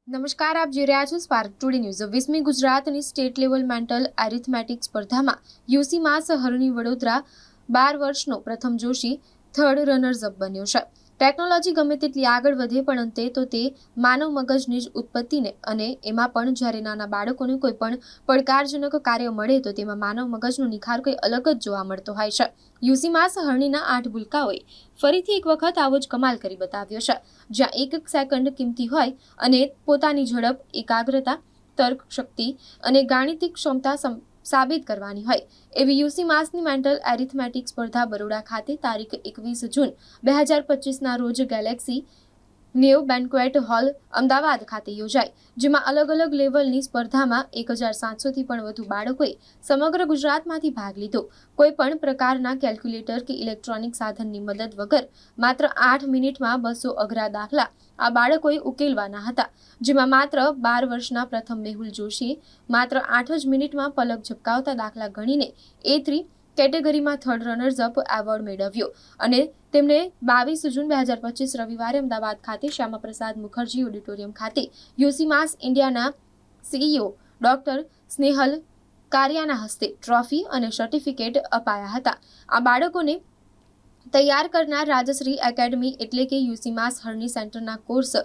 નમસ્કાર, આપ જોઈ રહ્યા છો સ્પાર્ક ટુડે ન્યૂઝ। 20મી ગુજરાતની સ્ટેટ લેવલ મેન્ટલ એરિથમેટિક સ્પર્ધામાં યુસી માસ હરણી વડોદરા 12 વર્ષનો પ્રથમ જોશી થર્ડ રનર્સ અપ બન્યો છે। ટેકનોલોજી ગમે તેટલી આગળ વધે પણ અંતે તો તે માનવ મગજની જ ઉત્પત્તિને અને એમાં પણ જ્યારે નાના બાળકોને કોઈ પણ પડકારજનક કાર્ય મળે તો તેમાં માનવ મગજનો નિખાર કંઈ અલગ જ જોવા મળતો હોય છે। યુસી માસ હરણીના 8 ભૂલકાઓએ ફરીથી એક વખત આવો જ કમાલ કરી બતાવ્યો છે, જ્યાં એક એક સેકન્ડ કિંમતી હોય અને પોતાની ઝડપ, એકાગ્રતા, તર્ક શક્તિ અને ગાણિતિક ક્ષમતા સાબિત કરવાની હોય એવી યુસી માસની મેન્ટલ એરિથમેટિક સ્પર્ધા બરોડા ખાતે તારીખ 21 જૂન 2025ના રોજ ગેલેક્સી નેવ બેન્ક્વેટ હોલ અમદાવાદ ખાતે યોજાઈ, જેમાં અલગ અલગ લેવલની સ્પર્ધામાં 1700થી પણ વધુ બાળકોએ સમગ્ર ગુજરાતમાંથી ભાગ લીધો। કોઈ પણ પ્રકારના કેલ્ક્યુલેટર કે ઇલેક્ટ્રોનિક સાધનની મદદ વગર માત્ર 8 મિનિટમાં 200 અઘરા દાખલા આ બાળકોએ ઉકેલવાના હતા, જેમાં માત્ર 12 વર્ષના પ્રથમ મેહુલ જોશીએ માત્ર 8 જ મિનિટમાં પલક ઝબકાવતા દાખલા ગણીને A3 કેટેગરીમાં થર્ડ રનર્સ અપ એવોર્ડ મેળવ્યો અને તેમને 22 જૂન 2025 રવિવારે અમદાવાદ ખાતે શ્યામાપ્રસાદ મુખર્જી ઓડિટોરિયમ ખાતે યુસી માસ ઇન્ડિયાના CEO ડોક્ટર સ્નેહલ કારિયાના હસ્તે ટ્રોફી અને સર્ટિફિકેટ અપાયા હતા। આ બાળકોને તૈયાર કરનાર રાજશ્રી એકેડમી એટલે કે યુસી માસ હરણી સેન્ટરના કોર્સ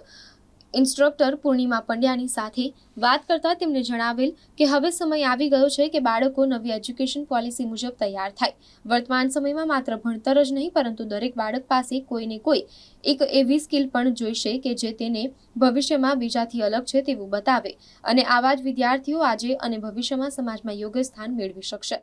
ઇન્સ્ટ્રક્ટર પૂર્ણિમા પંડ્યાની સાથે વાત કરતા તેમણે જણાવેલ કે હવે સમય આવી ગયો છે કે બાળકો નવી એજ્યુકેશન પોલિસી મુજબ તૈયાર થાય। વર્તમાન સમયમાં માત્ર ભણતર જ નહીં પરંતુ દરેક બાળક પાસે કોઈને કોઈ એક એવી સ્કિલ પણ જોઈશે કે જે તેને ભવિષ્યમાં બીજાથી અલગ છે તેવું બતાવે અને આવા જ વિદ્યાર્થીઓ આજે અને ભવિષ્યમાં સમાજમાં યોગ્ય સ્થાન મેળવી શકશે।